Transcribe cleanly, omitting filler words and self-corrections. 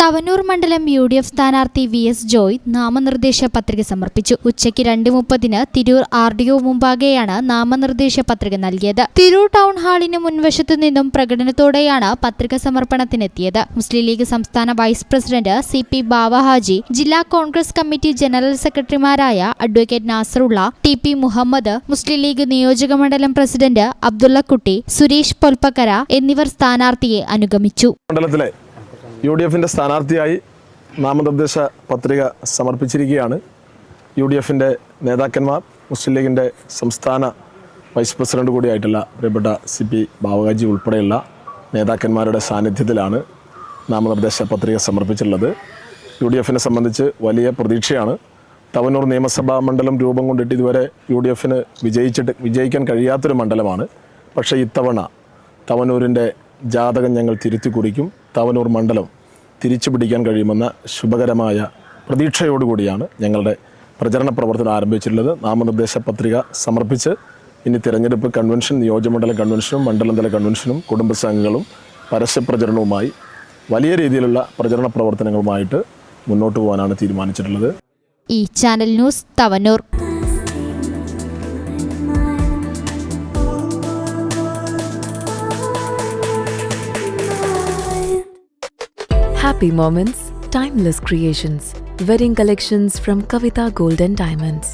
തവനൂർ മണ്ഡലം UDF സ്ഥാനാർത്ഥി VS Joy നാമനിർദ്ദേശ പത്രിക സമർപ്പിച്ചു. ഉച്ചയ്ക്ക് 2:30 തിരൂർ RDO മുമ്പാകെയാണ് നാമനിർദ്ദേശ പത്രിക നൽകിയത്. തിരൂർ ടൗൺ ഹാളിന് മുൻവശത്തു നിന്നും പ്രകടനത്തോടെയാണ് പത്രിക സമർപ്പണത്തിനെത്തിയത്. മുസ്ലിം ലീഗ് സംസ്ഥാന വൈസ് പ്രസിഡന്റ് CP ബാവ ഹാജി, ജില്ലാ കോൺഗ്രസ് കമ്മിറ്റി ജനറൽ സെക്രട്ടറിമാരായ അഡ്വക്കേറ്റ് നാസറുള്ള, TP മുഹമ്മദ്, മുസ്ലിം ലീഗ് നിയോജക മണ്ഡലം പ്രസിഡന്റ് അബ്ദുള്ളക്കുട്ടി, സുരേഷ് പൊൽപ്പക്കര എന്നിവർ സ്ഥാനാർത്ഥിയെ അനുഗമിച്ചു. UDFിൻ്റെ സ്ഥാനാർത്ഥിയായി നാമനിർദ്ദേശ പത്രിക സമർപ്പിച്ചിരിക്കുകയാണ്. UDFിൻ്റെ നേതാക്കന്മാർ, മുസ്ലിം ലീഗിൻ്റെ സംസ്ഥാന വൈസ് പ്രസിഡന്റ് കൂടിയായിട്ടുള്ള പ്രിയപ്പെട്ട CP ബാവഹാജി ഉൾപ്പെടെയുള്ള നേതാക്കന്മാരുടെ സാന്നിധ്യത്തിലാണ് നാമനിർദ്ദേശ പത്രിക സമർപ്പിച്ചിട്ടുള്ളത്. UDFിനെ സംബന്ധിച്ച് വലിയ പ്രതീക്ഷയാണ്. തവനൂർ നിയമസഭാ മണ്ഡലം രൂപം കൊണ്ടിട്ട് ഇതുവരെ UDFിന് വിജയിക്കാൻ കഴിയാത്തൊരു മണ്ഡലമാണ്. പക്ഷേ ഇത്തവണ തവനൂരിൻ്റെ ജാതകം ഞങ്ങൾ തിരുത്തി കുറിക്കും. തവനൂർ മണ്ഡലം തിരിച്ചു പിടിക്കാൻ കഴിയുമെന്ന ശുഭകരമായ പ്രതീക്ഷയോടുകൂടിയാണ് ഞങ്ങളുടെ പ്രചരണ പ്രവർത്തനം ആരംഭിച്ചിട്ടുള്ളത്. നാമനിർദ്ദേശ പത്രിക സമർപ്പിച്ച് ഇനി തിരഞ്ഞെടുപ്പ് കൺവെൻഷൻ, നിയോജകമണ്ഡല കൺവെൻഷനും മണ്ഡലം തല കൺവെൻഷനും കുടുംബസംഘങ്ങളും പരസ്യപ്രചരണവുമായി വലിയ രീതിയിലുള്ള പ്രചരണ പ്രവർത്തനങ്ങളുമായിട്ട് മുന്നോട്ട് പോകാനാണ് തീരുമാനിച്ചിട്ടുള്ളത്. ഈ channel news Thavanur. Happy moments, timeless creations. Wedding collections from Kavita Gold and Diamonds.